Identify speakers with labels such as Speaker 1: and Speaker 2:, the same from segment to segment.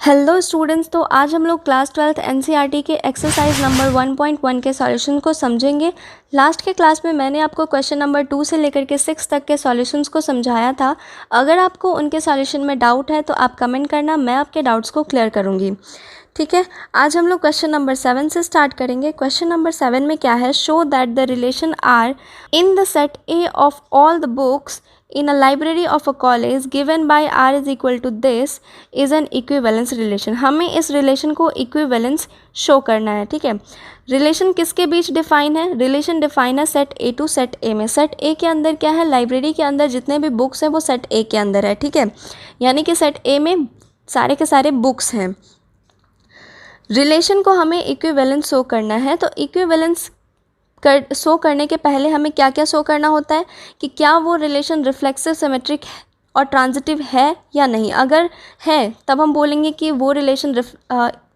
Speaker 1: Hello students, तो आज हम लोग क्लास 12th एनसीईआरटी के एक्सरसाइज नंबर 1.1 के सॉल्यूशन को समझेंगे। लास्ट के क्लास में मैंने आपको क्वेश्चन नंबर 2 से लेकर के 6 तक के सॉल्यूशंस को समझाया था। अगर आपको उनके सॉल्यूशन में डाउट है तो आप कमेंट करना, मैं आपके डाउट्स को क्लियर करूँगी। ठीक है, आज हम लोग क्वेश्चन नंबर 7 से स्टार्ट करेंगे। क्वेश्चन नंबर 7 में क्या है, show that the relation are in the set A of all the books in a library of a college given by r is equal to this is an equivalence relation। हमें इस relation को equivalence show करना है। ठीक है, relation किसके बीच define है? रिलेशन डिफाइन है सेट ए टू सेट ए में। सेट ए के अंदर क्या है? लाइब्रेरी के अंदर जितने भी बुक्स हैं वो सेट ए के अंदर है। ठीक है, यानी कि सेट ए में सारे के सारे बुक्स हैं। रिलेशन को हमें इक्विवेलेंस शो करना है, तो इक्विवेलेंस शो करने के पहले हमें क्या क्या शो करना होता है कि क्या वो रिलेशन रिफ्लेक्सिव, सिमेट्रिक और ट्रांजिटिव है या नहीं। अगर है तब हम बोलेंगे कि वो रिलेशन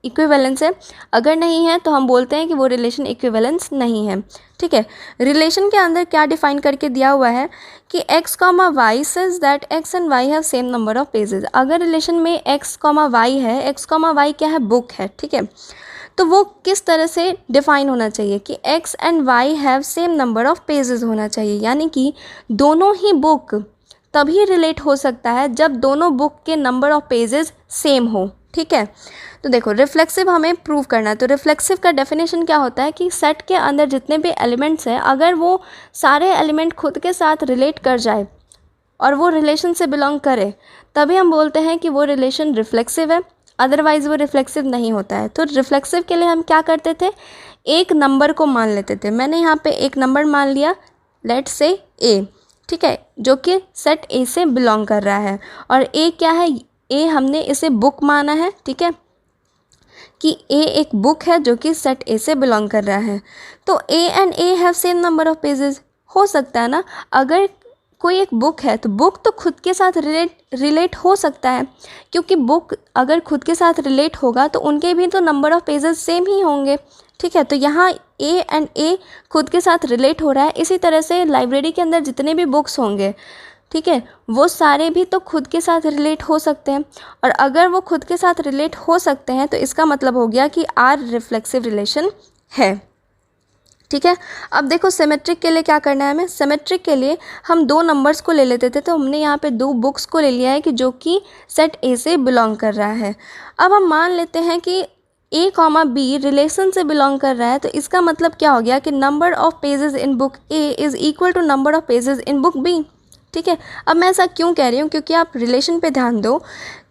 Speaker 1: इक्विवेलेंस है, अगर नहीं है तो हम बोलते हैं कि वो रिलेशन इक्विवेलेंस नहीं है। ठीक है, रिलेशन के अंदर क्या डिफाइन करके दिया हुआ है कि x, y says that x and y have same number of pages। अगर रिलेशन में x, y है, x, y क्या है? बुक है। ठीक है, तो वो किस तरह से डिफाइन होना चाहिए कि x and y have same number of pages होना चाहिए, यानी कि दोनों ही बुक तभी रिलेट हो सकता है जब दोनों बुक के नंबर ऑफ पेजेस सेम हो। ठीक है, तो देखो रिफ्लेक्सिव हमें प्रूव करना है। तो रिफ्लेक्सिव का डेफिनेशन क्या होता है कि सेट के अंदर जितने भी एलिमेंट्स हैं, अगर वो सारे एलिमेंट खुद के साथ रिलेट कर जाए और वो रिलेशन से बिलोंग करे, तभी हम बोलते हैं कि वो रिलेशन रिफ्लेक्सिव है, अदरवाइज़ वो रिफ्लेक्सिव नहीं होता है। तो रिफ्लेक्सिव के लिए हम क्या करते थे? एक नंबर को मान लेते थे। मैंने यहाँ पे एक नंबर मान लिया, लेट्स से ए। ठीक है, जो कि सेट ए से बिलोंग कर रहा है। और ए क्या है? ए हमने इसे बुक माना है। ठीक है, कि ए एक बुक है जो कि सेट ए से बिलोंग कर रहा है। तो A and A have same number of pages हो सकता है ना। अगर कोई एक बुक है तो बुक तो खुद के साथ रिलेट हो सकता है, क्योंकि बुक अगर खुद के साथ रिलेट होगा तो उनके भी तो नंबर ऑफ पेजेस सेम ही होंगे। ठीक है, तो यहाँ ए एंड ए खुद के साथ रिलेट हो रहा है। इसी तरह से लाइब्रेरी के अंदर जितने भी बुक्स होंगे, ठीक है, वो सारे भी तो खुद के साथ रिलेट हो सकते हैं। और अगर वो खुद के साथ रिलेट हो सकते हैं तो इसका मतलब हो गया कि आर रिफ्लेक्सिव रिलेशन है। ठीक है, अब देखो सिमेट्रिक के लिए क्या करना है हमें। सिमेट्रिक के लिए हम दो नंबर्स को ले लेते थे, तो हमने यहाँ पे दो बुक्स को ले लिया है कि जो कि सेट ए से बिलोंग कर रहा है। अब हम मान लेते हैं कि ए कॉमा बी रिलेशन से बिलोंग कर रहा है, तो इसका मतलब क्या हो गया कि number of pages in book A is equal to number of pages in book B. ठीक है, अब मैं ऐसा क्यों कह रही हूँ? क्योंकि आप रिलेशन पे ध्यान दो।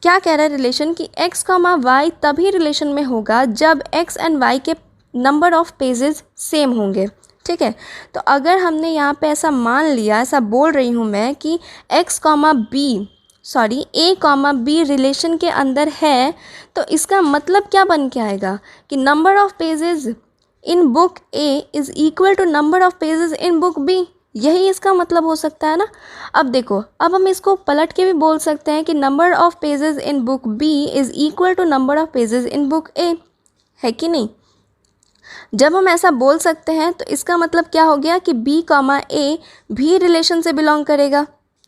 Speaker 1: क्या कह रहा है रिलेशन कि x, y तभी रिलेशन में होगा जब x एंड y के नंबर ऑफ पेजेस सेम होंगे। ठीक है, तो अगर हमने यहाँ पे ऐसा मान लिया, ऐसा बोल रही हूँ मैं कि ए कॉमा बी रिलेशन के अंदर है, तो इसका मतलब क्या बन के आएगा कि number of pages in book A is equal to number of pages in book B. यही इसका मतलब हो सकता है ना। अब देखो, अब हम इसको पलट के भी बोल सकते हैं कि number of pages in book B is equal to number of pages in book A, है कि नहीं? जब हम ऐसा बोल सकते हैं तो इसका मतलब क्या हो गया कि b कॉमा ए भी रिलेशन से बिलोंग करेगा।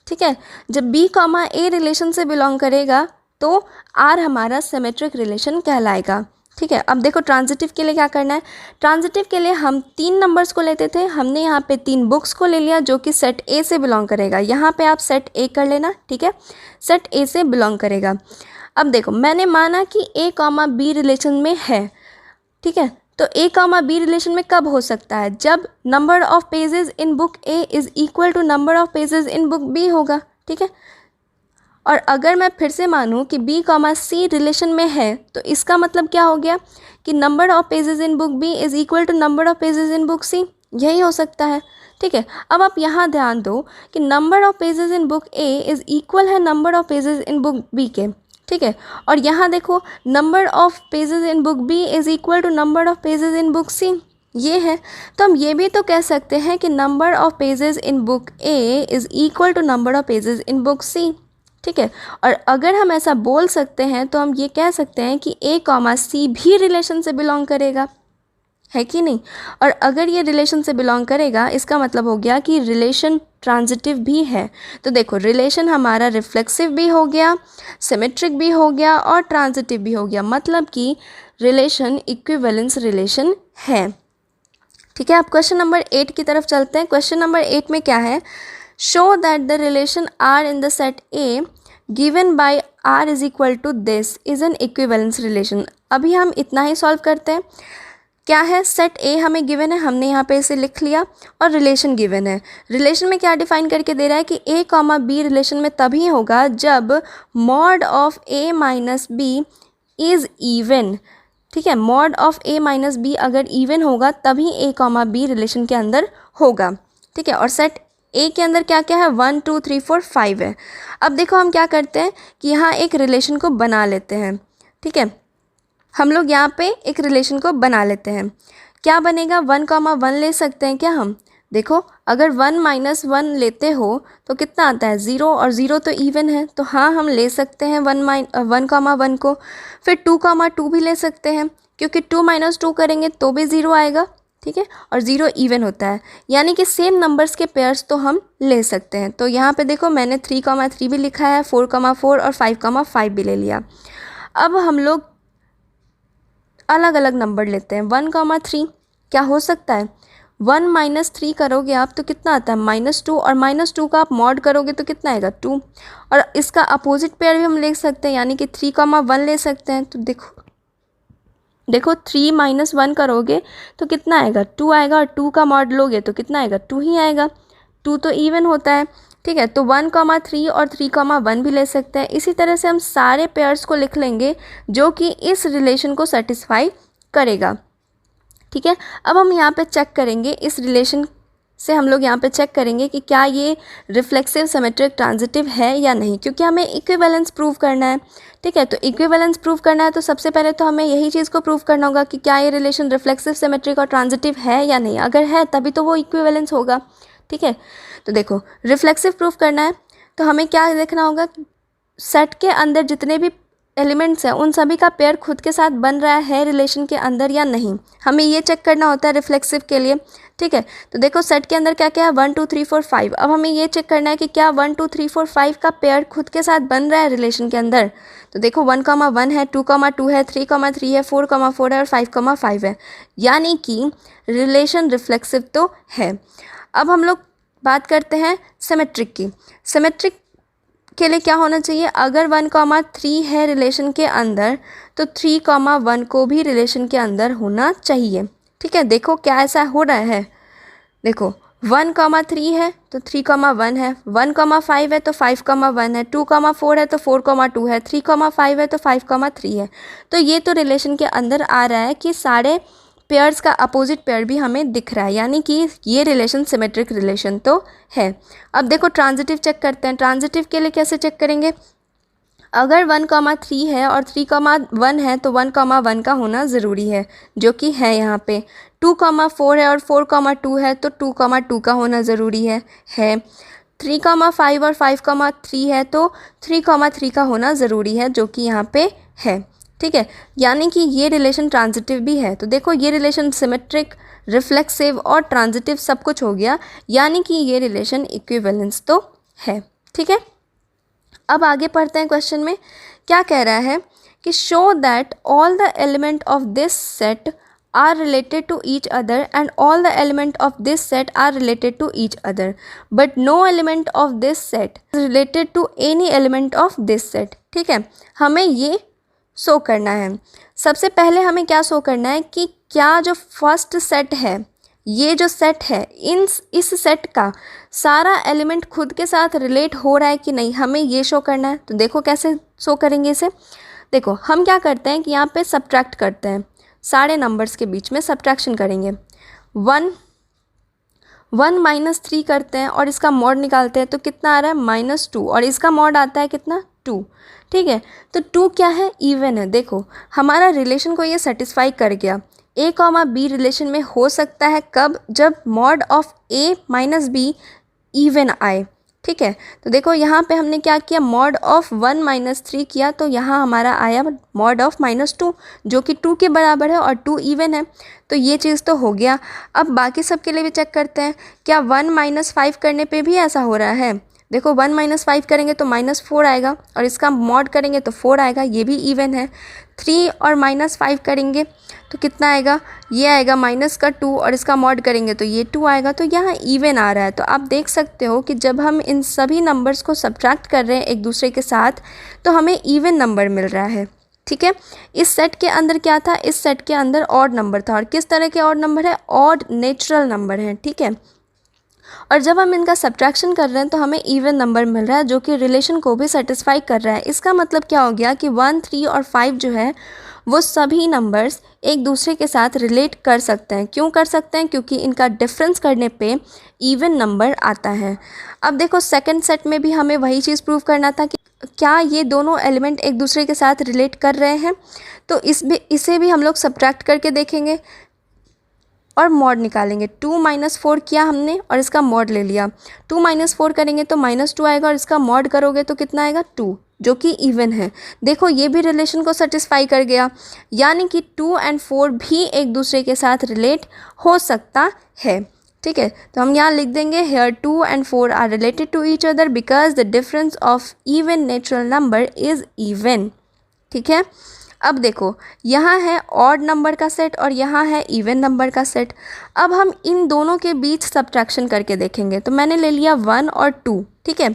Speaker 1: ठीक है, जब b कॉमा ए रिलेशन से बिलोंग करेगा तो r हमारा सिमेट्रिक रिलेशन कहलाएगा। ठीक है, अब देखो ट्रांजिटिव के लिए क्या करना है। ट्रांजिटिव के लिए हम तीन नंबर्स को लेते थे, हमने यहाँ पे तीन बुक्स को ले लिया जो कि सेट ए से बिलोंग करेगा। यहाँ पे आप सेट ए कर लेना। ठीक है, सेट ए से बिलोंग करेगा। अब देखो मैंने माना कि ए कॉमा बी रिलेशन में है। ठीक है, तो ए कॉमा बी रिलेशन में कब हो सकता है? जब number of pages in book A is equal to number of pages in book B होगा। ठीक है, और अगर मैं फिर से मानूँ कि b कॉमा सी रिलेशन में है, तो इसका मतलब क्या हो गया कि number of pages in book b is equal to number of pages in book C. यही हो सकता है। ठीक है, अब आप यहाँ ध्यान दो कि number of pages in book a is equal है number of pages in book b के। ठीक है, और यहाँ देखो number of pages in book b is equal to number of pages in book c, ये है। तो हम ये भी तो कह सकते हैं कि number of pages in book a is equal to number of pages in book c। ठीक है, और अगर हम ऐसा बोल सकते हैं तो हम ये कह सकते हैं कि a कॉमा सी भी रिलेशन से बिलोंग करेगा। है कि नहीं। और अगर ये रिलेशन से बिलोंग करेगा इसका मतलब हो गया कि रिलेशन ट्रांजिटिव भी है। तो देखो रिलेशन हमारा रिफ्लेक्सिव भी हो गया, सिमेट्रिक भी हो गया और ट्रांजिटिव भी हो गया, मतलब कि रिलेशन इक्विवेलेंस रिलेशन है। ठीक है, अब क्वेश्चन नंबर 8 की तरफ चलते हैं। क्वेश्चन नंबर 8 में क्या है, show that the relation are in the set A given by R is equal to this is an equivalence relation. अभी हम इतना ही सॉल्व करते हैं। क्या है, सेट ए हमें गिवन है, हमने यहाँ पे इसे लिख लिया, और रिलेशन गिवन है। रिलेशन में क्या डिफाइन करके दे रहा है कि ए कॉमा बी रिलेशन में तभी होगा जब mod of a minus b is even. ठीक है, mod of a minus b अगर इवन होगा तभी ए कॉमा बी रिलेशन के अंदर होगा। ठीक है, और सेट ए के अंदर क्या क्या है, 1 2 3 4 5 है। अब देखो हम क्या करते हैं कि यहाँ एक रिलेशन को बना लेते हैं। ठीक है, हम लोग यहाँ पे एक रिलेशन को बना लेते हैं। क्या बनेगा, 1,1 ले सकते हैं क्या हम। देखो अगर 1 - 1 लेते हो तो कितना आता है, 0, और 0 तो इवन है, तो हाँ हम ले सकते हैं 1,1 को। फिर 2,2 भी ले सकते हैं, क्योंकि 2 - 2 करेंगे तो भी 0 आएगा। ठीक है, और 0 इवन होता है, यानी कि सेम नंबर्स के पेयर्स तो हम ले सकते हैं। तो यहाँ पे देखो मैंने 3,3 भी लिखा है, 4,4 और 5,5 भी ले लिया। अब हम लोग अलग अलग नंबर लेते हैं। 1,3 क्या हो सकता है, 1 - 3 करोगे आप तो कितना आता है, -2, और -2 का आप मॉड करोगे तो कितना आएगा, 2। और इसका अपोजिट पेयर भी हम ले सकते हैं, यानी कि 3,1 ले सकते हैं। तो देखो 3 - 1 करोगे तो कितना आएगा, 2 आएगा, और 2 का मॉड लोगे तो कितना आएगा, 2 ही आएगा। 2 तो इवन होता है। ठीक है, तो 1,3 और 3,1 भी ले सकते हैं। इसी तरह से हम सारे पेयर्स को लिख लेंगे जो कि इस रिलेशन को सेटिस्फाई करेगा। ठीक है, अब हम यहाँ पे चेक करेंगे, इस रिलेशन से हम लोग यहाँ पे चेक करेंगे कि क्या ये रिफ्लेक्सिव सिमेट्रिक ट्रांजिटिव है या नहीं, क्योंकि हमें इक्विवेलेंस प्रूव करना है। ठीक है, तो इक्विवेलेंस प्रूव करना है तो सबसे पहले तो हमें यही चीज़ को प्रूव करना होगा कि क्या ये रिलेशन रिफ्लेक्सिव सिमेट्रिक और ट्रांजिटिव है या नहीं। अगर है तभी तो वो इक्विवेलेंस होगा। ठीक है, तो देखो रिफ्लेक्सिव प्रूफ करना है तो हमें क्या देखना होगा, सेट के अंदर जितने भी एलिमेंट्स हैं उन सभी का पेयर खुद के साथ बन रहा है रिलेशन के अंदर या नहीं, हमें ये चेक करना होता है रिफ्लेक्सिव के लिए। ठीक है, तो देखो सेट के अंदर क्या क्या है, 1 2 3 4 5। अब हमें ये चेक करना है कि क्या 1 2 3 4 5 का पेयर खुद के साथ बन रहा है रिलेशन के अंदर। तो देखो 1,1 है, 2,2 है, 3,3 है, 4,4 है और 5,5 है, यानी कि रिलेशन रिफ्लेक्सिव तो है। अब हम लोग बात करते हैं सिमेट्रिक की। सिमेट्रिक के लिए क्या होना चाहिए, अगर 1,3 है रिलेशन के अंदर तो 3,1 को भी रिलेशन के अंदर होना चाहिए। ठीक है, देखो क्या ऐसा हो रहा है, देखो 1,3 है तो 3,1 है, 1,5 है तो 5,1 है, 2,4 है तो 4,2 है, 3,5 है तो 5,3 है। तो ये तो रिलेशन के अंदर आ रहा है कि सारे पेयर्स का अपोजिट पेयर भी हमें दिख रहा है, यानी कि ये रिलेशन सिमेट्रिक रिलेशन तो है। अब देखो ट्रांजिटिव चेक करते हैं। ट्रांजिटिव के लिए कैसे चेक करेंगे, अगर 1,3 है और 3,1 है तो 1,1 का होना ज़रूरी है, जो कि है यहाँ पे। 2,4 है और 4,2 है तो 2,2 का होना ज़रूरी है। 3,5 और 5,3 है तो 3,3 का होना ज़रूरी है, जो कि यहाँ पे है। ठीक है, यानी कि ये रिलेशन ट्रांजिटिव भी है। तो देखो ये रिलेशन सिमेट्रिक, रिफ्लेक्सिव और ट्रांजिटिव सब कुछ हो गया, यानी कि ये रिलेशन इक्विवेलेंस तो है। ठीक है, अब आगे पढ़ते हैं। क्वेश्चन में क्या कह रहा है कि show that all the element of this set are related to each other and all the element of this set are related to each other, but no element of this set is related to any element of this set। ठीक है, हमें ये show करना है। सबसे पहले हमें क्या शो करना है कि क्या जो फर्स्ट सेट है, ये जो सेट है, इस सेट का सारा एलिमेंट खुद के साथ रिलेट हो रहा है कि नहीं, हमें ये शो करना है। तो देखो कैसे शो करेंगे इसे। देखो हम क्या करते हैं कि यहाँ पे सब्ट्रैक्ट करते हैं, सारे नंबर्स के बीच में सब्ट्रैक्शन करेंगे। 1 -3 करते हैं और इसका मॉड निकालते हैं तो कितना आ रहा है, -2, और इसका मॉड आता है कितना, 2। ठीक है, तो 2 क्या है, इवन है। देखो हमारा रिलेशन को ये सेटिस्फाई कर गया। ए कॉमा बी रिलेशन में हो सकता है कब, जब mod of a minus be even आए। ठीक है। तो देखो यहाँ पे हमने क्या किया, मॉड ऑफ 1 माइनस 3 किया, तो यहाँ हमारा आया मॉड ऑफ -2 जो कि 2 के बराबर है और 2 इवन है। तो ये चीज़ तो हो गया। अब बाकी सब के लिए भी चेक करते हैं, क्या 1 माइनस 5 करने पे भी ऐसा हो रहा है। देखो 1 माइनस 5 करेंगे तो -4 आएगा और इसका मॉड करेंगे तो 4 आएगा, ये भी इवन है। 3 और -5 करेंगे तो कितना आएगा, ये आएगा -2 और इसका मॉड करेंगे तो ये 2 आएगा, तो यहाँ इवन आ रहा है। तो आप देख सकते हो कि जब हम इन सभी नंबर्स को सब्ट्रैक्ट कर रहे हैं एक दूसरे के साथ तो हमें इवन नंबर मिल रहा है। ठीक है। इस सेट के अंदर क्या था, इस सेट के अंदर ऑड नंबर था, और किस तरह के ऑड नंबर है, ऑड नेचुरल नंबर है। ठीक है। और जब हम इनका सब्ट्रैक्शन कर रहे हैं तो हमें इवन नंबर मिल रहा है जो कि रिलेशन को भी सेटिस्फाई कर रहा है। इसका मतलब क्या हो गया कि 1, 3 और 5 जो है वो सभी नंबर्स एक दूसरे के साथ रिलेट कर सकते हैं। क्यों कर सकते हैं, क्योंकि इनका डिफरेंस करने पे इवन नंबर आता है। अब देखो सेकंड सेट में भी हमें वही चीज़ प्रूव करना था कि क्या ये दोनों एलिमेंट एक दूसरे के साथ रिलेट कर रहे हैं। तो इसे भी हम लोग सब्ट्रैक्ट करके देखेंगे और मॉड निकालेंगे। 2 माइनस 4 किया हमने और इसका मॉड ले लिया। 2 माइनस 4 करेंगे तो -2 आएगा और इसका मॉड करोगे तो कितना आएगा, 2, जो कि इवन है। देखो ये भी रिलेशन को सेटिस्फाई कर गया, यानी कि 2 एंड 4 भी एक दूसरे के साथ रिलेट हो सकता है। ठीक है। तो हम यहाँ लिख देंगे here 2 and 4 are related to each other because the difference of even natural number is even. ठीक है। अब देखो यहाँ है ऑड नंबर का सेट और यहाँ है इवन नंबर का सेट। अब हम इन दोनों के बीच सब्ट्रैक्शन करके देखेंगे। तो मैंने ले लिया 1 और 2। ठीक है,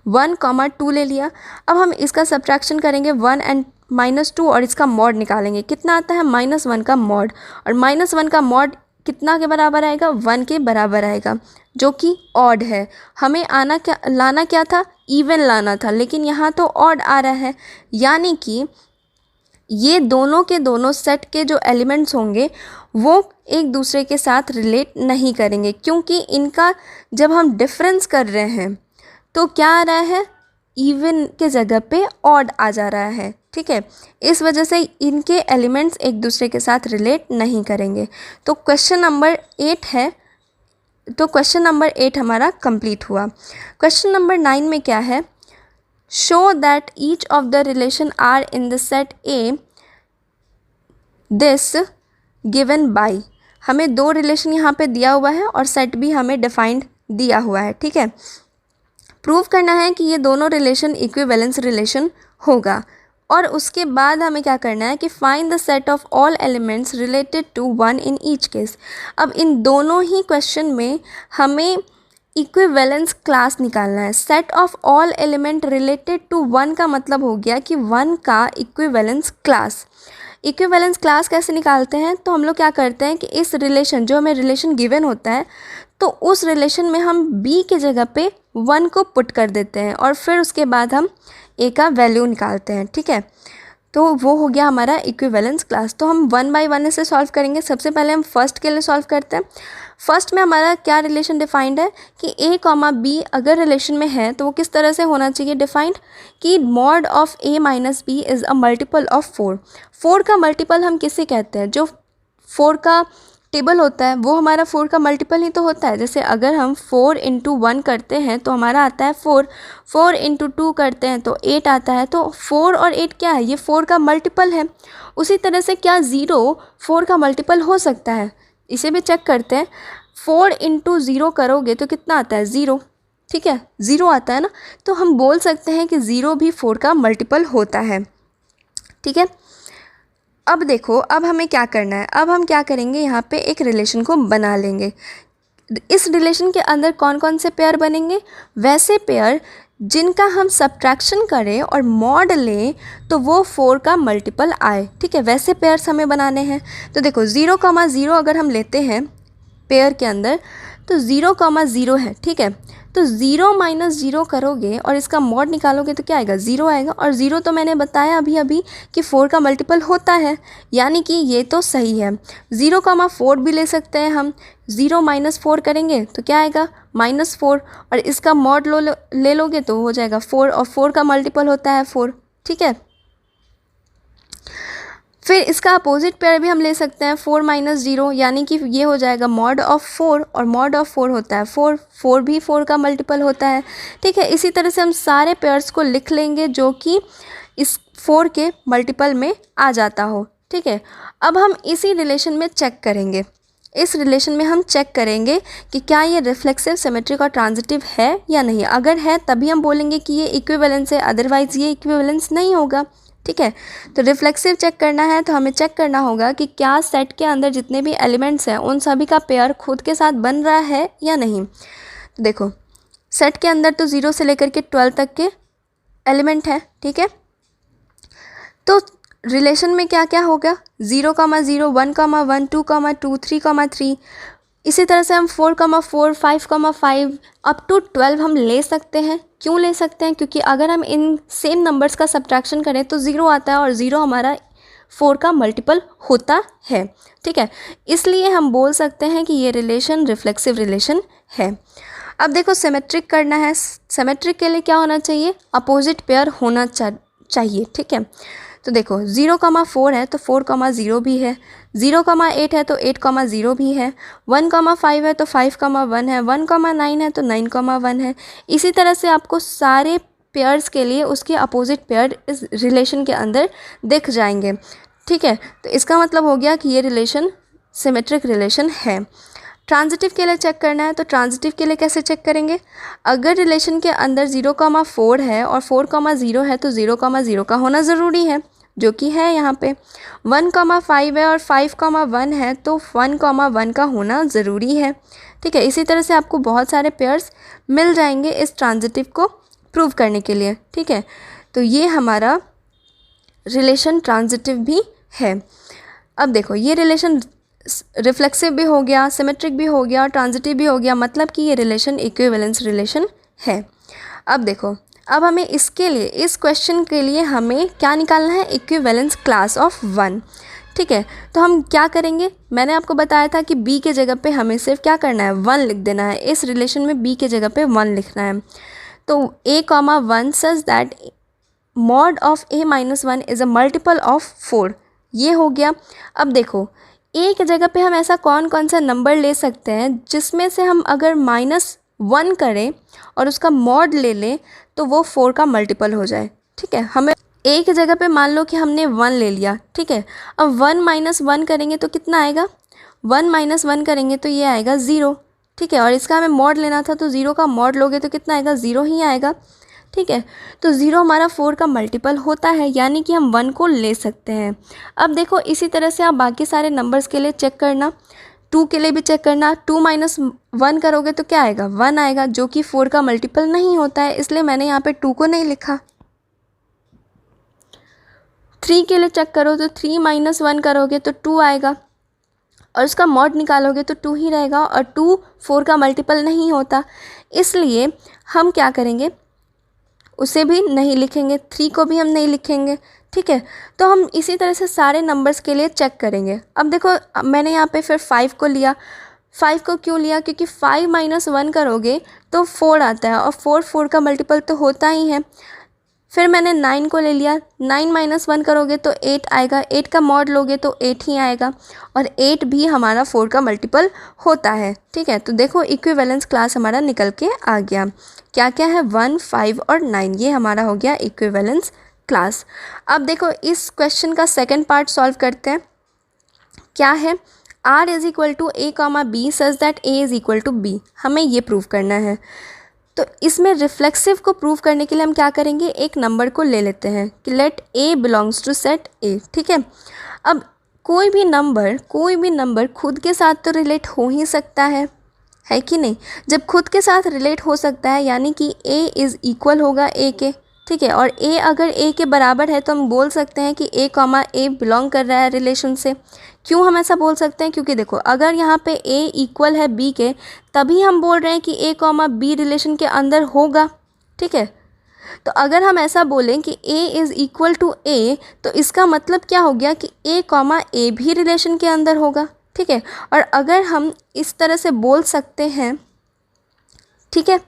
Speaker 1: 1, 2 ले लिया। अब हम इसका सब्ट्रैक्शन करेंगे 1 एंड -2 और इसका मॉड निकालेंगे। कितना आता है, -1 का मॉड, और -1 का मॉड कितना के बराबर आएगा, 1 के बराबर आएगा, जो कि ऑड है। हमें लाना क्या था, इवन लाना था, लेकिन यहाँ तो ऑड आ रहा है, यानी कि ये दोनों के दोनों सेट के जो एलिमेंट्स होंगे वो एक दूसरे के साथ रिलेट नहीं करेंगे, क्योंकि इनका जब हम डिफरेंस कर रहे हैं तो क्या आ रहा है, इवन के जगह पे ऑड आ जा रहा है। ठीक है, इस वजह से इनके एलिमेंट्स एक दूसरे के साथ रिलेट नहीं करेंगे। तो क्वेश्चन नंबर 8 है, तो क्वेश्चन नंबर 8 हमारा कंप्लीट हुआ। क्वेश्चन नंबर 9 में क्या है, show that each of the relation are in the set A this given by, हमें दो रिलेशन यहाँ पे दिया हुआ है और सेट भी हमें डिफाइंड दिया हुआ है। ठीक है, प्रूव करना है कि ये दोनों रिलेशन इक्विवेलेंस रिलेशन होगा, और उसके बाद हमें क्या करना है कि find the set of all elements related to 1 in each case. अब इन दोनों ही क्वेश्चन में हमें इक्विवेलेंस क्लास निकालना है। Set of all element related to 1 का मतलब हो गया कि 1 का इक्विवेलेंस क्लास। इक्विवेलेंस क्लास कैसे निकालते हैं, तो हम लोग क्या करते हैं कि इस रिलेशन, जो हमें रिलेशन गिवन होता है, तो उस रिलेशन में हम b के जगह पे 1 को पुट कर देते हैं और फिर उसके बाद हम a का वैल्यू निकालते हैं। ठीक है, तो वो हो गया हमारा इक्विवेलेंस क्लास। तो हम 1 बाय 1 इसे सॉल्व करेंगे। सबसे पहले हम फर्स्ट के लिए सॉल्व करते हैं। फर्स्ट में हमारा क्या रिलेशन डिफाइंड है कि a, b अगर रिलेशन में है तो वो किस तरह से होना चाहिए डिफाइंड, कि mod of a minus b is a multiple of 4। 4 का मल्टीपल हम किसे कहते हैं, जो 4 का टेबल होता है वो हमारा 4 का मल्टीपल ही तो होता है। जैसे अगर हम 4 इंटू 1 करते हैं तो हमारा आता है 4, 4 इंटू 2 करते हैं तो 8 आता है। तो 4 और 8 क्या है, ये 4 का मल्टीपल है। उसी तरह से क्या 0 4 का मल्टीपल हो सकता है, इसे भी चेक करते हैं। 4 इंटू 0 करोगे तो कितना आता है, 0। ठीक है, 0 आता है ना, तो हम बोल सकते हैं कि 0 भी 4 का मल्टीपल होता है। ठीक है, अब देखो, अब हमें क्या करना है, अब हम क्या करेंगे, यहाँ पे एक रिलेशन को बना लेंगे। इस रिलेशन के अंदर कौन कौन से पेयर बनेंगे, वैसे पेयर जिनका हम सब्ट्रैक्शन करें और मॉड लें तो वो 4 का मल्टीपल आए। ठीक है, वैसे पेयर्स हमें बनाने हैं। तो देखो 0,0 अगर हम लेते हैं पेयर के अंदर तो 0,0 है। ठीक है, तो 0 माइनस 0 करोगे और इसका मॉड निकालोगे तो क्या आएगा, 0 आएगा। और 0 तो मैंने बताया अभी कि 4 का मल्टीपल होता है, यानी कि ये तो सही है। 0,4 भी ले सकते हैं हम। 0 माइनस 4 करेंगे तो क्या आएगा, -4, और इसका मॉड ले लोगे तो हो जाएगा 4, और 4 का मल्टीपल होता है 4। ठीक है, फिर इसका अपोजिट पेयर भी हम ले सकते हैं 4 माइनस 0, यानी कि ये हो जाएगा मॉड ऑफ 4, और मॉड ऑफ 4 होता है 4, 4 भी 4 का मल्टीपल होता है। ठीक है, इसी तरह से हम सारे पेयर्स को लिख लेंगे जो कि इस 4 के मल्टीपल में आ जाता हो। ठीक है, अब हम इसी रिलेशन में चेक करेंगे, इस रिलेशन में हम चेक करेंगे कि क्या ये रिफ्लेक्सिव, सिमेट्रिक और ट्रांजिटिव है या नहीं। अगर है तभी हम बोलेंगे कि ये इक्विवेलेंस है, अदरवाइज़ ये इक्विवेलेंस नहीं होगा। ठीक है, तो रिफ्लेक्सिव चेक करना है तो हमें चेक करना होगा कि क्या सेट के अंदर जितने भी एलिमेंट्स हैं उन सभी का पेयर खुद के साथ बन रहा है या नहीं। तो देखो, सेट के अंदर तो 0 से लेकर के 12 तक के एलिमेंट है। ठीक है, तो रिलेशन में क्या क्या होगा, 0, 0, 1, 1, 2, 2, 3, 3। इसी तरह से हम 4, 4, 5, 5 अप टू 12 हम ले सकते हैं। क्यों ले सकते हैं, क्योंकि अगर हम इन सेम नंबर्स का सब्ट्रैक्शन करें तो 0 आता है, और 0 हमारा 4 का मल्टीपल होता है। ठीक है, इसलिए हम बोल सकते हैं कि ये रिलेशन रिफ्लेक्सिव रिलेशन है। अब देखो, सिमेट्रिक करना है, सिमेट्रिक के लिए क्या होना चाहिए, अपोजिट पेयर होना चाहिए। ठीक है, तो देखो 0, 4 है तो 4, 0 भी है, 0, 8 है तो 8, 0 भी है, 1, 5 है तो 5, 1 है, 1, 9 है तो 9, 1 है। इसी तरह से आपको सारे पेयर्स के लिए उसके अपोजिट पेयर इस रिलेशन के अंदर दिख जाएंगे। ठीक है, तो इसका मतलब हो गया कि ये रिलेशन सिमेट्रिक रिलेशन है। ट्रांजिटिव के लिए चेक करना है, तो ट्रांजिटिव के लिए कैसे चेक करेंगे, अगर रिलेशन के अंदर 0, 4 है और 4, 0 है तो 0, 0 का होना ज़रूरी है, जो कि है यहाँ पे। 1, 5 है और 5, 1 है तो 1, 1 का होना ज़रूरी है। ठीक है, इसी तरह से आपको बहुत सारे पेयर्स मिल जाएंगे इस ट्रांजिटिव को प्रूव करने के लिए। ठीक है, तो ये हमारा रिलेशन ट्रांजिटिव भी है। अब देखो, ये रिलेशन रिफ्लेक्सिव भी हो गया, सिमेट्रिक भी हो गया और ट्रांजिटिव भी हो गया, मतलब कि ये रिलेशन इक्विवेलेंस रिलेशन है। अब देखो, अब हमें इसके लिए, इस क्वेश्चन के लिए हमें क्या निकालना है, इक्विवेलेंस क्लास ऑफ 1। ठीक है, तो हम क्या करेंगे, मैंने आपको बताया था कि b के जगह पे हमें सिर्फ क्या करना है, 1 लिख देना है। इस रिलेशन में b के जगह पे 1 लिखना है। तो a, 1 such that mod of a - 1 is a multiple of 4, ये हो गया। अब देखो, a की जगह पे हम ऐसा कौन कौन सा नंबर ले सकते हैं जिसमें से हम अगर -1 करें और उसका मॉड ले लें तो वो 4 का मल्टीपल हो जाए। ठीक है, हमें a की जगह पे मान लो कि हमने 1 ले लिया। ठीक है, अब 1 - 1 करेंगे तो कितना आएगा, 1 - 1 करेंगे तो ये आएगा 0। ठीक है, और इसका हमें मॉड लेना था तो 0 का मॉड लोगे तो कितना आएगा, 0 ही आएगा। ठीक है, तो 0 हमारा 4 का मल्टीपल होता है, यानी कि हम 1 को ले सकते हैं। अब देखो, इसी तरह से आप बाकी सारे नंबर्स के लिए चेक करना, 2 के लिए भी चेक करना। 2 - 1 करोगे तो क्या आएगा, 1 आएगा, जो कि 4 का मल्टीपल नहीं होता है, इसलिए मैंने यहाँ पे 2 को नहीं लिखा। 3 के लिए चेक करो तो 3 - 1 करोगे तो 2 आएगा, और उसका मॉड निकालोगे तो 2 ही रहेगा, और 2 4 का मल्टीपल नहीं होता, इसलिए हम क्या करेंगे, उसे भी नहीं लिखेंगे, 3 को भी हम नहीं लिखेंगे। ठीक है, तो हम इसी तरह से सारे नंबर्स के लिए चेक करेंगे। अब देखो, मैंने यहाँ पे फिर 5 को लिया। 5 को क्यों लिया, क्योंकि 5 - 1 करोगे तो 4 आता है, और 4 का मल्टीपल तो होता ही है। फिर मैंने 9 को ले लिया। 9 - 1 करोगे तो 8 आएगा, 8 का मॉड लोगे तो 8 ही आएगा, और 8 भी हमारा 4 का मल्टीपल होता है। ठीक है, तो देखो, इक्विवेलेंस क्लास हमारा निकल के आ गया। क्या क्या है, 1, 5 और 9, ये हमारा हो गया इक्विवेलेंस क्लास। अब देखो, इस क्वेश्चन का सेकंड पार्ट सॉल्व करते हैं। क्या है, R = a, b such that a = b, हमें ये प्रूव करना है। तो इसमें रिफ्लेक्सिव को प्रूव करने के लिए हम क्या करेंगे, एक नंबर को ले लेते हैं कि let a belongs to set a। ठीक है, अब कोई भी नंबर खुद के साथ तो रिलेट हो ही सकता है कि नहीं। जब खुद के साथ रिलेट हो सकता है, यानी कि a इज़ इक्वल होगा a के। ठीक है, और a अगर a के बराबर है तो हम बोल सकते हैं कि a, a बिलोंग कर रहा है रिलेशन से। क्यों हम ऐसा बोल सकते हैं, क्योंकि देखो, अगर यहाँ पे a इक्वल है b के, तभी हम बोल रहे हैं कि a, b रिलेशन के अंदर होगा। ठीक है, तो अगर हम ऐसा बोलें कि a is equal to a, तो इसका मतलब क्या हो गया कि a, a भी रिलेशन के अंदर होगा। ठीक है, और अगर हम इस तरह से बोल सकते हैं, ठीक है,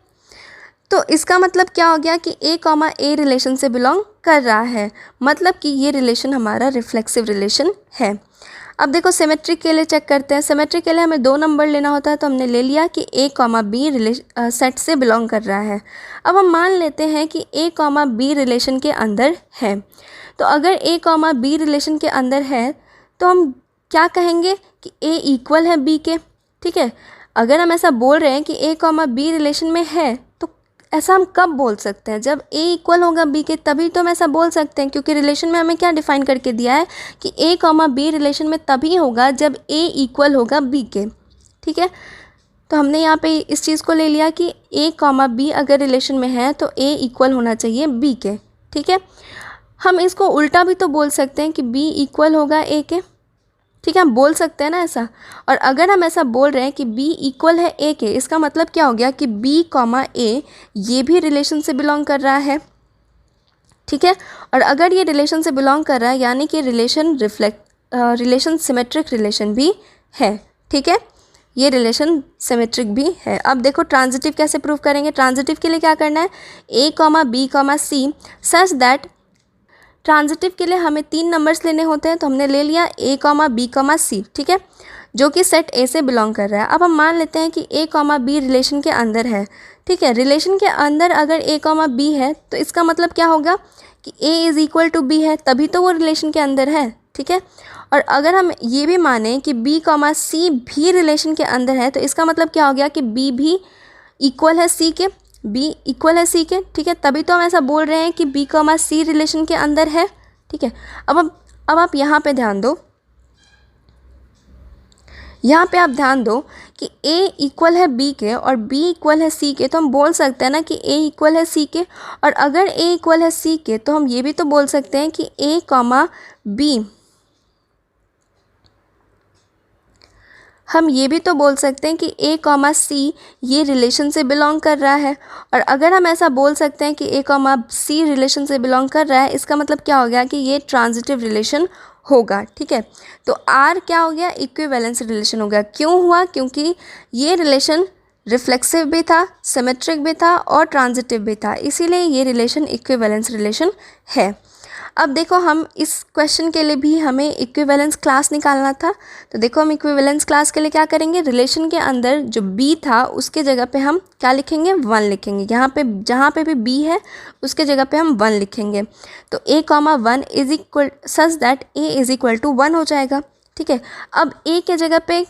Speaker 1: तो इसका मतलब क्या हो गया कि ए कॉमा ए रिलेशन से बिलोंग कर रहा है, मतलब कि ये रिलेशन हमारा रिफ्लेक्सिव रिलेशन है। अब देखो सिमेट्रिक के लिए चेक करते हैं। सिमेट्रिक के लिए हमें 2 नंबर लेना होता है, तो हमने ले लिया कि ए कॉमा बी सेट से बिलोंग कर रहा है। अब हम मान लेते हैं कि ए कॉमा बी रिलेशन के अंदर है। तो अगर ए कॉमा बी रिलेशन के अंदर है तो हम क्या कहेंगे कि ए इक्वल है बी के। ठीक है, अगर हम ऐसा बोल रहे हैं कि ए कॉमा बी रिलेशन में है, तो ऐसा हम कब बोल सकते हैं? जब ए इक्वल होगा बी के, तभी तो हम ऐसा बोल सकते हैं, क्योंकि रिलेशन में हमें क्या डिफाइन करके दिया है कि ए कॉमा बी रिलेशन में तभी होगा जब ए इक्वल होगा बी के। ठीक है, तो हमने यहाँ पे इस चीज़ को ले लिया कि ए कॉमा बी अगर रिलेशन में है तो ए इक्वल होना चाहिए बी के। ठीक है, हम इसको उल्टा भी तो बोल सकते हैं कि बी इक्वल होगा ए के। ठीक है, हम बोल सकते हैं ना ऐसा। और अगर हम ऐसा बोल रहे हैं कि b इक्वल है a के, इसका मतलब क्या हो गया कि b कॉमा a ये भी रिलेशन से बिलोंग कर रहा है। ठीक है, और अगर ये रिलेशन से बिलोंग कर रहा है यानी कि रिलेशन सिमेट्रिक रिलेशन भी है। ठीक है, ये रिलेशन सिमेट्रिक भी है। अब देखो ट्रांजिटिव कैसे प्रूव करेंगे। ट्रांजिटिव के लिए क्या करना है, a comma b comma c such that, transitive के लिए हमें 3 नंबर्स लेने होते हैं, तो हमने ले लिया ए कॉमा बी कॉमा सी। ठीक है, जो कि सेट ए से बिलोंग कर रहा है। अब हम मान लेते हैं कि ए कॉमा बी रिलेशन के अंदर है। ठीक है, रिलेशन के अंदर अगर ए कॉमा बी है तो इसका मतलब क्या होगा कि a is equal to b है, तभी तो वो रिलेशन के अंदर है। ठीक है, और अगर हम ये भी माने कि बी कॉमा सी भी रिलेशन के अंदर है, तो इसका मतलब क्या हो गया कि बी भी इक्वल है सी के, बी इक्वल है सी के। ठीक है, तभी तो हम ऐसा बोल रहे हैं कि बी कॉमा सी रिलेशन के अंदर है। ठीक है, अब आप यहाँ पे ध्यान दो, यहाँ पे आप ध्यान दो कि a इक्वल है b के और b इक्वल है c के, तो हम बोल सकते हैं ना कि a इक्वल है c के। और अगर a इक्वल है c के, तो हम ये भी तो बोल सकते हैं कि a कॉमा b, हम ये भी तो बोल सकते हैं कि a कॉमा सी ये रिलेशन से बिलोंग कर रहा है। और अगर हम ऐसा बोल सकते हैं कि a कॉमा सी रिलेशन से बिलोंग कर रहा है, इसका मतलब क्या हो गया कि ये ट्रांजिटिव रिलेशन होगा। ठीक है, तो R क्या हो गया, इक्विवेलेंस रिलेशन हो गया। क्यों हुआ? क्योंकि ये रिलेशन रिफ्लेक्सिव भी था, सिमेट्रिक भी था और ट्रांजिटिव भी था, इसीलिए ये रिलेशन इक्विवेलेंस रिलेशन है। अब देखो हम इस क्वेश्चन के लिए भी हमें इक्विवेलेंस क्लास निकालना था। तो देखो हम इक्विवेलेंस क्लास के लिए क्या करेंगे, रिलेशन के अंदर जो b था उसके जगह पे हम क्या लिखेंगे, 1 लिखेंगे। यहाँ पे जहाँ पे भी b है उसके जगह पे हम 1 लिखेंगे। तो a comma 1 is equal such that a is equal to 1 हो जाएगा। ठीक है, अब a के जगह पे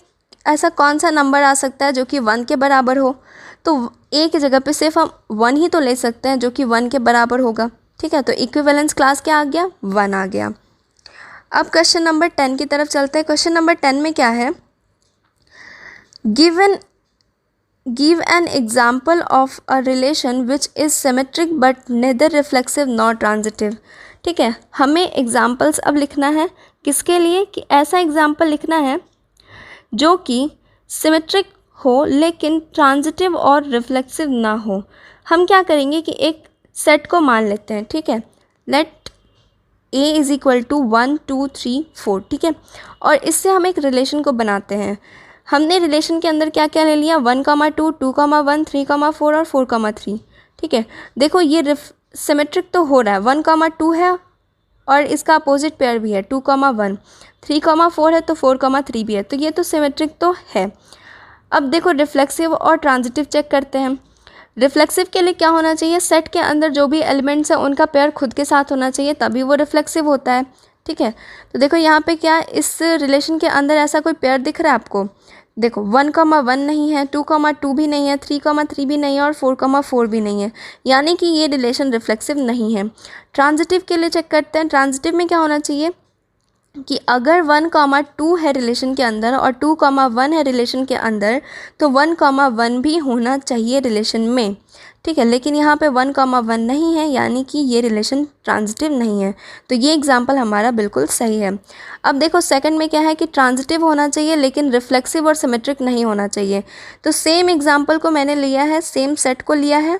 Speaker 1: ऐसा कौन सा नंबर आ सकता है जो कि 1 के बराबर हो? तो a की जगह पे सिर्फ हम 1 ही तो ले सकते हैं जो कि 1 के बराबर होगा। ठीक है, तो इक्विवेलेंस क्लास क्या आ गया, 1 आ गया। अब क्वेश्चन नंबर 10 की तरफ चलते हैं। क्वेश्चन नंबर 10 में क्या है, give an example of a relation which is symmetric but neither reflexive nor transitive. ठीक है, हमें एग्जाम्पल्स अब लिखना है किसके लिए, कि ऐसा एग्जाम्पल लिखना है जो कि सिमेट्रिक हो लेकिन ट्रांजिटिव और रिफ्लेक्सिव ना हो। हम क्या करेंगे कि एक सेट को मान लेते हैं। ठीक है, let a is equal to 1 2 3 4। ठीक है, और इससे हम एक रिलेशन को बनाते हैं। हमने रिलेशन के अंदर क्या क्या ले लिया, 1 कॉमा 2 2 कॉमा 1 3 कॉमा 4 और 4 कॉमा 3। ठीक है, देखो ये सिमेट्रिक तो हो रहा है, 1 कॉमा 2 है और इसका अपोजिट पेयर भी है 2 कॉमा 1, 3 कॉमा 4 है तो 4 कॉमा 3 भी है, तो ये तो सिमेट्रिक तो है। अब देखो रिफ्लेक्सिव और ट्रांजिटिव चेक करते हैं। रिफ्लेक्सिव के लिए क्या होना चाहिए, सेट के अंदर जो भी एलिमेंट्स हैं उनका पेयर खुद के साथ होना चाहिए, तभी वो रिफ्लेक्सिव होता है। ठीक है, तो देखो यहाँ पे क्या, इस रिलेशन के अंदर ऐसा कोई पेयर दिख रहा है आपको? देखो 1 कॉमा 1 नहीं है, 2 कॉमा 2 भी नहीं है, 3 कॉमा 3 भी नहीं है और 4 कॉमा 4 भी नहीं है, यानी कि ये रिलेशन रिफ्लेक्सिव नहीं है। ट्रांजिटिव के लिए चेक करते हैं। ट्रांजिटिव में क्या होना चाहिए कि अगर 1 कॉमा 2 है रिलेशन के अंदर और 2 कॉमा 1 है रिलेशन के अंदर, तो 1 कॉमा 1 भी होना चाहिए रिलेशन में। ठीक है, लेकिन यहाँ पे 1 कॉमा 1 नहीं है, यानी कि ये रिलेशन ट्रांजिटिव नहीं है। तो ये एग्जांपल हमारा बिल्कुल सही है। अब देखो सेकंड में क्या है कि ट्रांजिटिव होना चाहिए लेकिन रिफ्लेक्सिव और सिमेट्रिक नहीं होना चाहिए। तो सेम एग्जांपल को मैंने लिया है, सेम सेट को लिया है,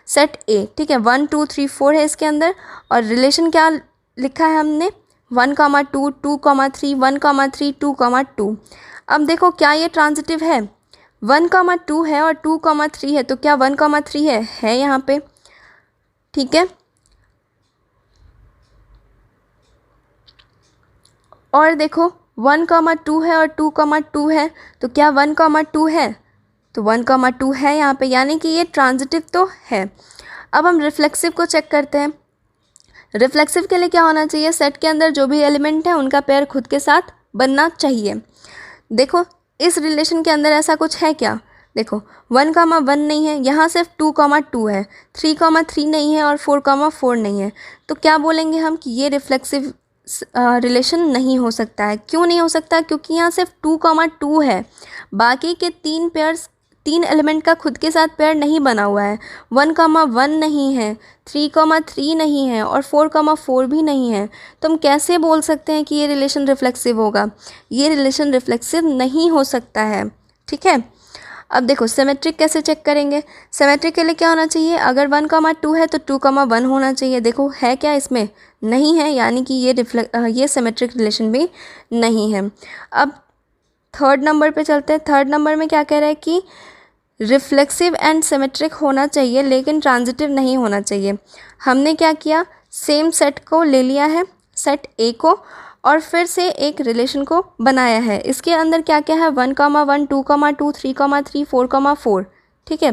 Speaker 1: सेट ए। ठीक है, 1 2 3 4 है इसके अंदर और रिलेशन क्या लिखा है हमने, 1 कॉमा 2 2 कॉमा 3 1 कॉमा 3 2 कॉमा 2। अब देखो क्या ये ट्रांजिटिव है, 1,2 है और 2,3 है, तो क्या 1,3 है यहाँ पे, ठीक है। और देखो 1,2 है और 2,2 है, तो क्या 1,2 है, तो 1,2 है यहाँ पे, यानी कि ये ट्रांजिटिव तो है। अब हम रिफ्लेक्सिव को चेक करते हैं। रिफ्लेक्सिव के लिए क्या होना चाहिए, सेट के अंदर जो भी एलिमेंट है उनका पेयर खुद के साथ बनना चाहिए। देखो इस रिलेशन के अंदर ऐसा कुछ है क्या, देखो 1,1 नहीं है, यहाँ सिर्फ 2,2 है, 3,3 नहीं है और 4,4 नहीं है, तो क्या बोलेंगे हम कि ये रिफ्लेक्सिव रिलेशन नहीं हो सकता है। क्यों नहीं हो सकता, क्योंकि यहाँ सिर्फ 2,2 है, बाकी के 3 एलिमेंट का खुद के साथ पेयर नहीं बना हुआ है। 1,1 नहीं है, 3,3 नहीं है और 4,4 भी नहीं है, तो हम कैसे बोल सकते हैं कि ये रिलेशन रिफ्लेक्सिव होगा, ये रिलेशन रिफ्लेक्सिव नहीं हो सकता है, ठीक है। अब देखो सिमेट्रिक कैसे चेक करेंगे, सिमेट्रिक के लिए क्या होना चाहिए, अगर 1,2 है तो 2,1 होना चाहिए। देखो है क्या इसमें, नहीं है, यानी कि ये सिमेट्रिक रिलेशन भी नहीं है। अब थर्ड नंबर पे चलते हैं। थर्ड नंबर में क्या कह रहा है कि रिफ्लेक्सिव एंड सिमेट्रिक होना चाहिए लेकिन ट्रांजिटिव नहीं होना चाहिए। हमने क्या किया, सेम सेट को ले लिया है, सेट ए को, और फिर से एक रिलेशन को बनाया है। इसके अंदर क्या क्या है, 1,1, 2,2, 3,3, 4,4, ठीक है।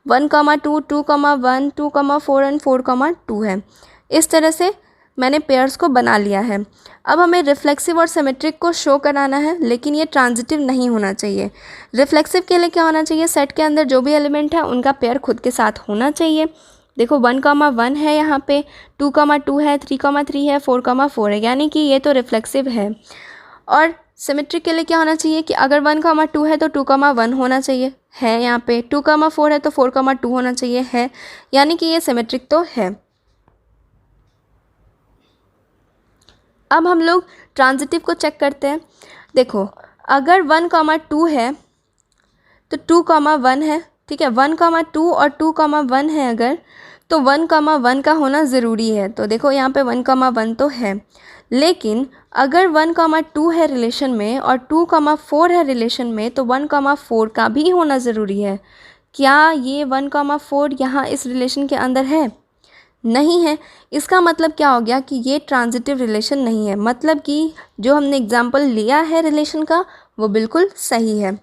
Speaker 1: 1,2, 2,1, 2,4 एंड 4,2 है। इस तरह से मैंने पेयर्स को बना लिया है। अब हमें रिफ्लेक्सिव और सिमेट्रिक को शो कराना है, लेकिन ये ट्रांजिटिव नहीं होना चाहिए। रिफ्लेक्सिव के लिए क्या होना चाहिए, सेट के अंदर जो भी एलिमेंट है उनका पेयर खुद के साथ होना चाहिए। देखो 1,1 है यहाँ पे, 2,2 है, 3,3 है, 4,4 है, यानी कि ये तो रिफ्लेक्सिव है। और सिमेट्रिक के लिए क्या होना चाहिए कि अगर 1,2 है तो 2,1 होना चाहिए, है यहाँ पे, 2,4 है तो 4,2 होना चाहिए, है, यानी कि ये सिमेट्रिक तो है। अब हम लोग ट्रांजिटिव को चेक करते हैं। देखो अगर 1,2 है तो 2,1 है, ठीक है। 1,2 और 2,1 है अगर, तो 1,1 का होना ज़रूरी है। तो देखो यहाँ पे 1,1 तो है, लेकिन अगर 1,2 है रिलेशन में और 2,4 है रिलेशन में, तो 1,4 का भी होना ज़रूरी है। क्या ये 1,4 यहाँ इस रिलेशन के अंदर है, नहीं है। इसका मतलब क्या हो गया कि ये ट्रांजिटिव रिलेशन नहीं है, मतलब कि जो हमने एग्जाम्पल लिया है रिलेशन का वो बिल्कुल सही है।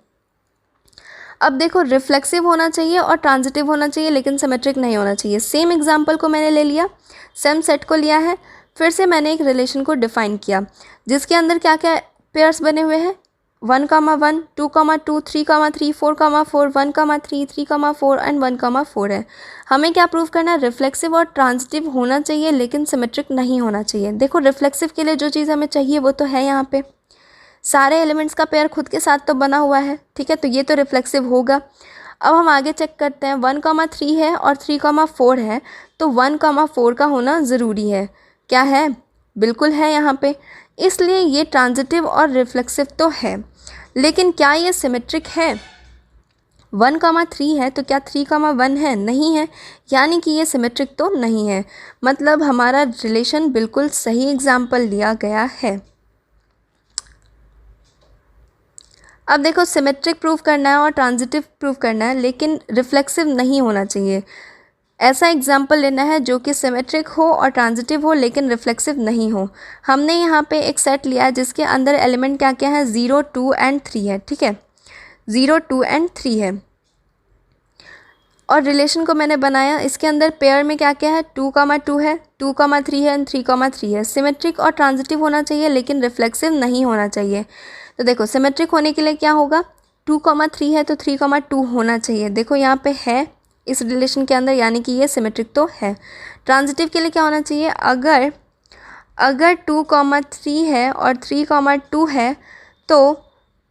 Speaker 1: अब देखो रिफ्लेक्सिव होना चाहिए और ट्रांजिटिव होना चाहिए लेकिन सिमेट्रिक नहीं होना चाहिए। सेम एग्जाम्पल को मैंने ले लिया, सेम सेट को लिया है, फिर से मैंने एक रिलेशन को डिफाइन किया जिसके अंदर क्या क्या पेयर्स बने हुए हैं, 1,1, 2,2, 3,3, 4,4, 1,3, 3,4 एंड 1,4 है। हमें क्या प्रूव करना है, रिफ्लेक्सिव और ट्रांजिटिव होना चाहिए लेकिन सिमेट्रिक नहीं होना चाहिए। देखो रिफ्लेक्सिव के लिए जो चीज़ हमें चाहिए वो तो है, यहाँ पे सारे एलिमेंट्स का पेयर खुद के साथ तो बना हुआ है, ठीक है, तो ये तो रिफ्लेक्सिव होगा। अब हम आगे चेक करते हैं, 1,3 है और 3,4 है, तो 1,4 का होना ज़रूरी है। क्या है, बिल्कुल है यहाँ पे, इसलिए ये ट्रांजिटिव और रिफ्लेक्सिव तो है। लेकिन क्या ये सिमेट्रिक है, 1,3 है तो क्या 3,1 है, नहीं है, यानी कि ये सिमेट्रिक तो नहीं है। मतलब हमारा रिलेशन बिल्कुल सही एग्जाम्पल लिया गया है। अब देखो सिमेट्रिक प्रूव करना है और ट्रांजिटिव प्रूव करना है, लेकिन रिफ्लेक्सिव नहीं होना चाहिए। ऐसा एग्जाम्पल लेना है जो कि सिमेट्रिक हो और ट्रांजिटिव हो लेकिन रिफ्लेक्सिव नहीं हो। हमने यहाँ पे एक सेट लिया है जिसके अंदर एलिमेंट क्या क्या है, 0, 2 एंड 3 है, ठीक है, 0, 2 एंड 3 है। और रिलेशन को मैंने बनाया, इसके अंदर पेयर में क्या क्या है, 2,2 है, 2,3 है एंड 3,3 है। सिमेट्रिक और ट्रांजिटिव होना चाहिए लेकिन रिफ्लेक्सिव नहीं होना चाहिए। तो देखो सिमेट्रिक होने के लिए क्या होगा, 2,3 है तो 3,2 होना चाहिए। देखो यहाँ पे है इस रिलेशन के अंदर, यानी कि ये सिमेट्रिक तो है। ट्रांजिटिव के लिए क्या होना चाहिए, अगर 2,3 है और 3,2 है तो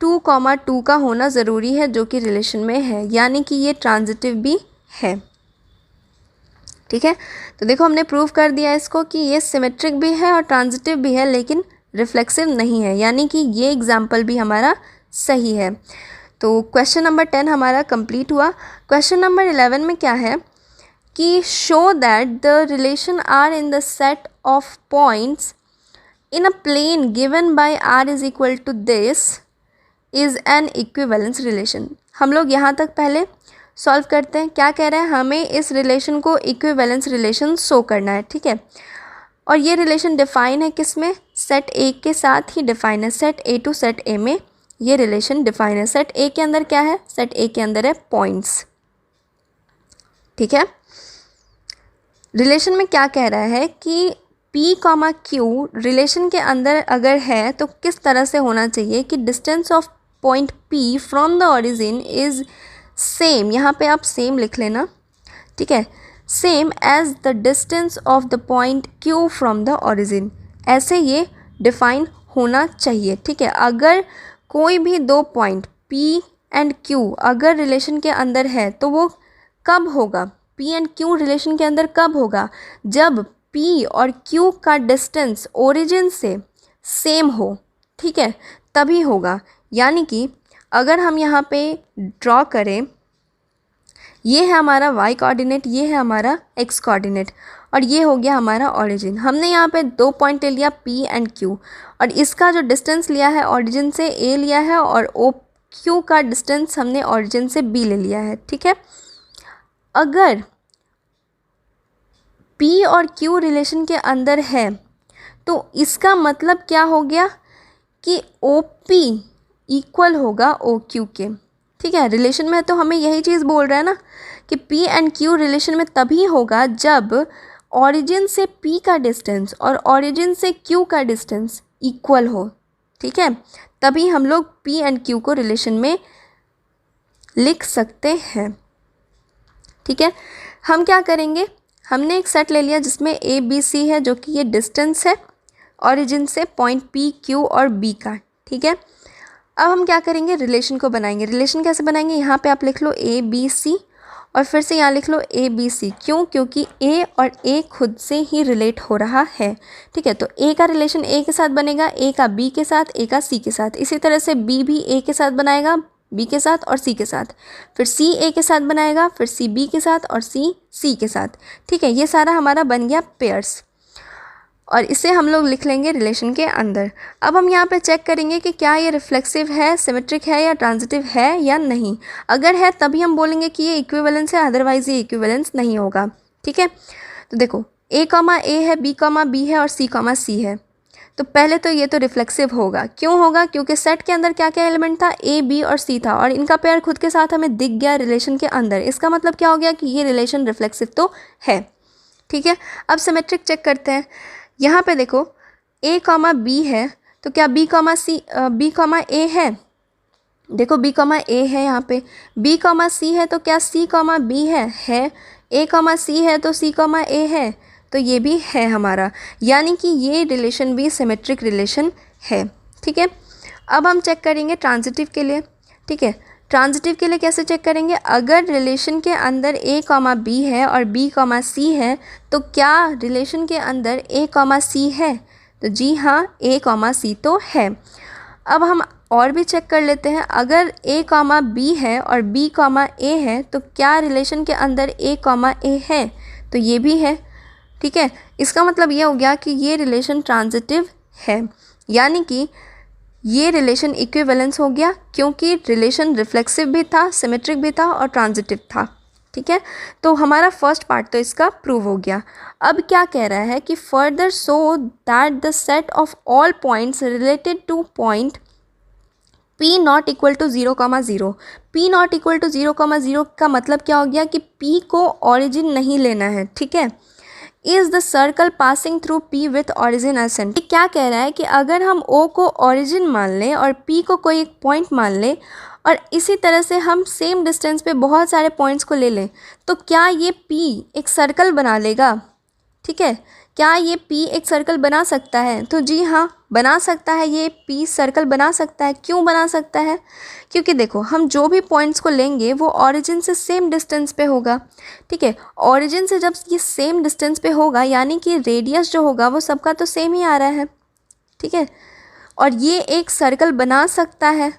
Speaker 1: 2,2 का होना ज़रूरी है जो कि रिलेशन में है, यानी कि ये ट्रांजिटिव भी है, ठीक है। तो देखो हमने प्रूव कर दिया इसको कि ये सिमेट्रिक भी है और ट्रांजिटिव भी है लेकिन रिफ्लेक्सिव नहीं है, यानी कि ये एग्जाम्पल भी हमारा सही है। तो क्वेश्चन नंबर 10 हमारा कंप्लीट हुआ। क्वेश्चन नंबर 11 में क्या है कि show that the relation are in the set of points in a plane given by r is equal to this is an equivalence relation. हम लोग यहाँ तक पहले सॉल्व करते हैं। क्या कह रहे हैं, हमें इस रिलेशन को इक्विवेलेंस रिलेशन शो करना है, ठीक है। और ये रिलेशन डिफाइन है किस में, सेट ए के साथ ही डिफाइन है, सेट ए टू सेट ए में ये रिलेशन डिफाइन है। सेट ए के अंदर क्या है, सेट ए के अंदर है पॉइंट्स, ठीक है। रिलेशन में क्या कह रहा है कि P कॉमा Q रिलेशन के अंदर अगर है तो किस तरह से होना चाहिए कि distance of point P from the origin is same, यहाँ पे आप सेम लिख लेना, ठीक है, same as the distance of the point Q from the origin, ऐसे ये डिफाइन होना चाहिए, ठीक है। अगर कोई भी दो पॉइंट P एंड Q अगर रिलेशन के अंदर है तो वो कब होगा, P एंड Q रिलेशन के अंदर कब होगा, जब P और Q का डिस्टेंस ओरिजिन से सेम हो, ठीक है, तभी होगा। यानी कि अगर हम यहाँ पे ड्रॉ करें, ये है हमारा y कोऑर्डिनेट, ये है हमारा x कोऑर्डिनेट और ये हो गया हमारा ओरिजिन। हमने यहाँ पे दो पॉइंट ले लिया P एंड Q और इसका जो डिस्टेंस लिया है ओरिजिन से A लिया है और OQ का डिस्टेंस हमने ओरिजिन से B ले लिया है, ठीक है। अगर P और Q रिलेशन के अंदर है तो इसका मतलब क्या हो गया कि OP इक्वल होगा OQ के, ठीक है। रिलेशन में तो हमें यही चीज़ बोल रहा है ना कि P एंड Q रिलेशन में तभी होगा जब ओरिजिन से P का डिस्टेंस और ओरिजिन से Q का डिस्टेंस इक्वल हो, ठीक है, तभी हम लोग P एंड Q को रिलेशन में लिख सकते हैं, ठीक है। हम क्या करेंगे, हमने एक सेट ले लिया जिसमें A B C है जो कि ये डिस्टेंस है ओरिजिन से पॉइंट P Q और B का, ठीक है। अब हम क्या करेंगे, रिलेशन को बनाएंगे। रिलेशन कैसे बनाएंगे, यहाँ पे आप लिख लो A B C और फिर से यहाँ लिख लो A B C, क्यों, क्योंकि A और A खुद से ही रिलेट हो रहा है, ठीक है। तो A का रिलेशन A के साथ बनेगा, A का B के साथ, A का C के साथ, इसी तरह से B भी A के साथ बनाएगा, B के साथ और C के साथ, फिर C A के साथ बनाएगा, फिर C B के साथ और C के साथ, ठीक है। ये सारा हमारा बन गया पेयर्स और इसे हम लोग लिख लेंगे रिलेशन के अंदर। अब हम यहाँ पे चेक करेंगे कि क्या ये रिफ्लेक्सिव है, सिमेट्रिक है या ट्रांजिटिव है या नहीं। अगर है तभी हम बोलेंगे कि ये इक्विवेलेंस है, अदरवाइज ये इक्विवेलेंस नहीं होगा, ठीक है। तो देखो A कॉमा A है, B कॉमा B है और C कॉमा C है, तो पहले तो ये तो रिफ्लेक्सिव होगा। क्यों होगा, क्योंकि सेट के अंदर क्या क्या एलिमेंट था, A B और C था और इनका पेयर खुद के साथ हमें दिख गया रिलेशन के अंदर। इसका मतलब क्या हो गया कि ये रिलेशन रिफ्लेक्सिव तो है, ठीक है। अब सिमेट्रिक चेक करते हैं। यहाँ पे देखो A कॉमा B है तो क्या B कॉमा A है, देखो B कॉमा A है, यहाँ पे B कॉमा C है तो क्या C कॉमा B है, A कॉमा C है तो C कॉमा A है, तो ये भी है हमारा, यानी कि ये रिलेशन भी सिमेट्रिक रिलेशन है, ठीक है। अब हम चेक करेंगे ट्रांजिटिव के लिए, ठीक है। ट्रांजिटिव के लिए कैसे चेक करेंगे, अगर रिलेशन के अंदर A कॉमा B है और B कॉमा C है तो क्या रिलेशन के अंदर A कॉमा C है, तो जी हाँ A कॉमा C तो है। अब हम और भी चेक कर लेते हैं, अगर A कॉमा B है और B कॉमा A है तो क्या रिलेशन के अंदर A कॉमा A है, तो ये भी है, ठीक है। इसका मतलब ये हो गया कि ये रिलेशन ट्रांजिटिव है, यानी कि ये रिलेशन इक्विवेलेंस हो गया क्योंकि रिलेशन रिफ्लेक्सिव भी था, सिमेट्रिक भी था और ट्रांजिटिव था, ठीक है। तो हमारा फर्स्ट पार्ट तो इसका प्रूव हो गया। अब क्या कह रहा है कि further so that the set of all points related to point P not equal to 0,0, P not equal to 0,0 का मतलब क्या हो गया कि P को ओरिजिन नहीं लेना है, ठीक है। Is the circle passing through P with origin as centre. क्या कह रहा है कि अगर हम O को ओरिजिन मान लें और P को कोई एक पॉइंट मान लें और इसी तरह से हम सेम डिस्टेंस पे बहुत सारे पॉइंट्स को ले लें तो क्या ये P एक सर्कल बना लेगा, ठीक है। क्या ये P एक सर्कल बना सकता है, तो जी हाँ बना सकता है, ये P सर्कल बना सकता है। क्यों बना सकता है, क्योंकि देखो हम जो भी पॉइंट्स को लेंगे वो ओरिजिन से सेम डिस्टेंस पे होगा, ठीक है। ओरिजिन से जब ये सेम डिस्टेंस पे होगा यानी कि रेडियस जो होगा वो सबका तो सेम ही आ रहा है, ठीक है। और ये एक सर्कल बना सकता है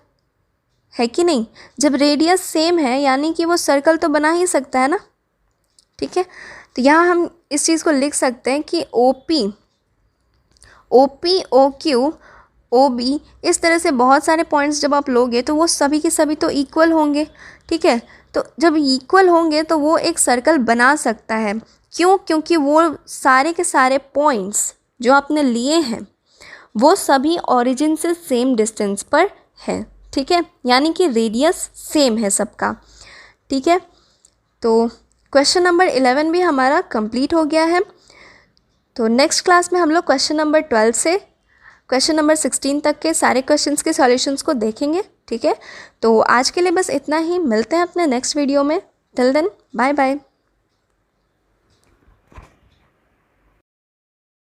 Speaker 1: कि नहीं, जब रेडियस सेम है यानी कि वो सर्कल तो बना ही सकता है ना, ठीक है। तो यहाँ हम इस चीज़ को लिख सकते हैं कि OP OQ ओ बी, इस तरह से बहुत सारे पॉइंट्स जब आप लोगे तो वो सभी के सभी तो इक्वल होंगे, ठीक है। तो जब इक्वल होंगे तो वो एक सर्कल बना सकता है। क्यों? क्योंकि वो सारे के सारे पॉइंट्स जो आपने लिए हैं वो सभी ओरिजिन से सेम डिस्टेंस पर है, ठीक है, यानी कि रेडियस सेम है सबका, ठीक है। तो क्वेश्चन नंबर 11 भी हमारा कंप्लीट हो गया है। तो नेक्स्ट क्लास में हम लोग क्वेश्चन नंबर 12 से क्वेश्चन नंबर 16 तक के सारे क्वेश्चंस के सॉल्यूशंस को देखेंगे, ठीक है। तो आज के लिए बस इतना ही, मिलते हैं अपने नेक्स्ट वीडियो में। Till then bye bye.